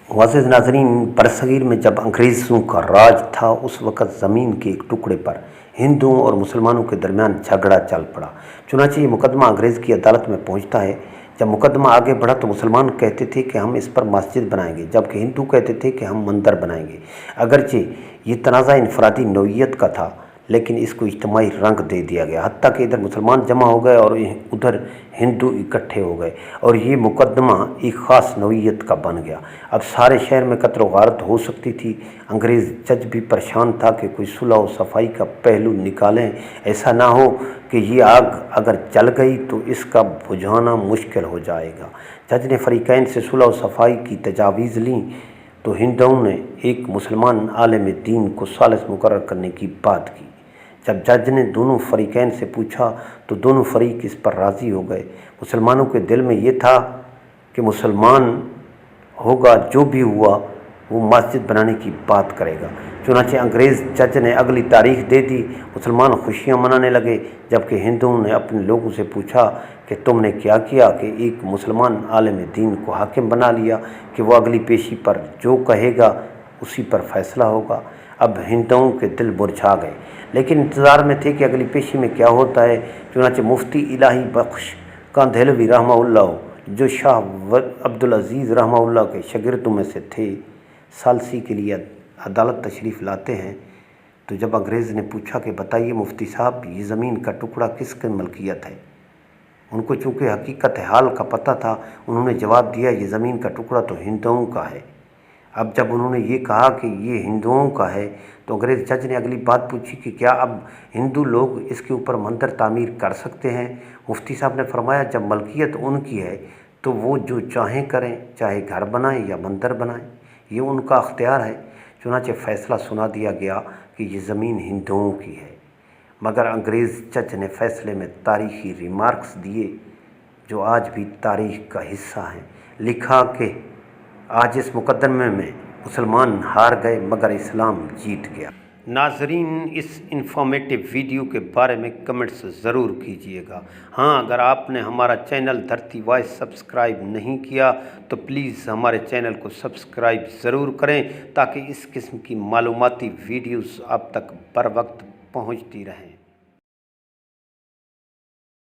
वाज़िज़ नाज़रीन, बरसगीर में जब अंग्रेज़ों का राज था उस वक़्त ज़मीन के एक टुकड़े पर हिंदुओं और मुसलमानों के दरमियान झगड़ा चल पड़ा। चुनांचे ये मुकदमा अंग्रेज़ की अदालत में पहुंचता है। जब मुकदमा आगे बढ़ा तो मुसलमान कहते थे कि हम इस पर मस्जिद बनाएंगे, जबकि हिंदू कहते थे कि हम मंदिर बनाएंगे। अगरचे ये तनाज़ा इनफरादी नौइयत का था, लेकिन इसको इज्तिमाई रंग दे दिया गया। हत्ता कि इधर मुसलमान जमा हो गए और उधर हिंदू इकट्ठे हो गए और ये मुकदमा एक ख़ास नौइयत का बन गया। अब सारे शहर में कत्ल गारत हो सकती थी। अंग्रेज़ जज भी परेशान था कि कोई सुलह और सफाई का पहलू निकालें, ऐसा ना हो कि ये आग अगर जल गई तो इसका बुझाना मुश्किल हो जाएगा। जज ने फरीकैन से सुलह और सफाई की तजावीज़ ली तो हिंदुओं ने एक मुसलमान आलिम दीन को सालिस मुकर्रर करने की बात की। जब जज ने दोनों फरीकैन से पूछा तो दोनों फरीक इस पर राज़ी हो गए। मुसलमानों के दिल में ये था कि मुसलमान होगा, जो भी हुआ वो मस्जिद बनाने की बात करेगा। चुनांचे अंग्रेज़ जज ने अगली तारीख दे दी। मुसलमान खुशियां मनाने लगे, जबकि हिंदुओं ने अपने लोगों से पूछा कि तुमने क्या किया कि एक मुसलमान आलिम दीन को हाकिम बना लिया कि वो अगली पेशी पर जो कहेगा उसी पर फैसला होगा। अब हिंदुओं के दिल मुरझा गए, लेकिन इंतज़ार में थे कि अगली पेशी में क्या होता है। चुनांचे मुफ्ती इलाही बख्श कांधेलवी रहमहुल्लाह, जो शाह अब्दुल अज़ीज़ रहमहुल्लाह के शागिर्दों में से थे, सालसी के लिए अदालत तशरीफ़ लाते हैं। तो जब अंग्रेज़ ने पूछा कि बताइए मुफ्ती साहब, ये ज़मीन का टुकड़ा किसकी मलकियत है, उनको चूँकि हकीकत हाल का पता था, उन्होंने जवाब दिया ये ज़मीन का टुकड़ा तो हिंदुओं का है। अब जब उन्होंने ये कहा कि ये हिंदुओं का है तो अंग्रेज़ जज ने अगली बात पूछी कि क्या अब हिंदू लोग इसके ऊपर मंदिर तामीर कर सकते हैं। मुफ्ती साहब ने फरमाया जब मलकियत उनकी है तो वो जो चाहें करें, चाहे घर बनाएं या मंदिर बनाएं, ये उनका अख्तियार है। चुनांचे फ़ैसला सुना दिया गया कि ये ज़मीन हिंदुओं की है। मगर अंग्रेज़ जज ने फ़ैसले में तारीख़ी रिमार्क्स दिए जो आज भी तारीख़ का हिस्सा हैं। लिखा कि आज इस मुकदमे में मुसलमान हार गए मगर इस्लाम जीत गया। नाजरीन, इस इंफॉर्मेटिव वीडियो के बारे में कमेंट्स ज़रूर कीजिएगा। हाँ, अगर आपने हमारा चैनल धरती वॉइस सब्सक्राइब नहीं किया तो प्लीज़ हमारे चैनल को सब्सक्राइब ज़रूर करें ताकि इस किस्म की मालूमाती वीडियोस आप तक बर वक्त पहुँचती रहें।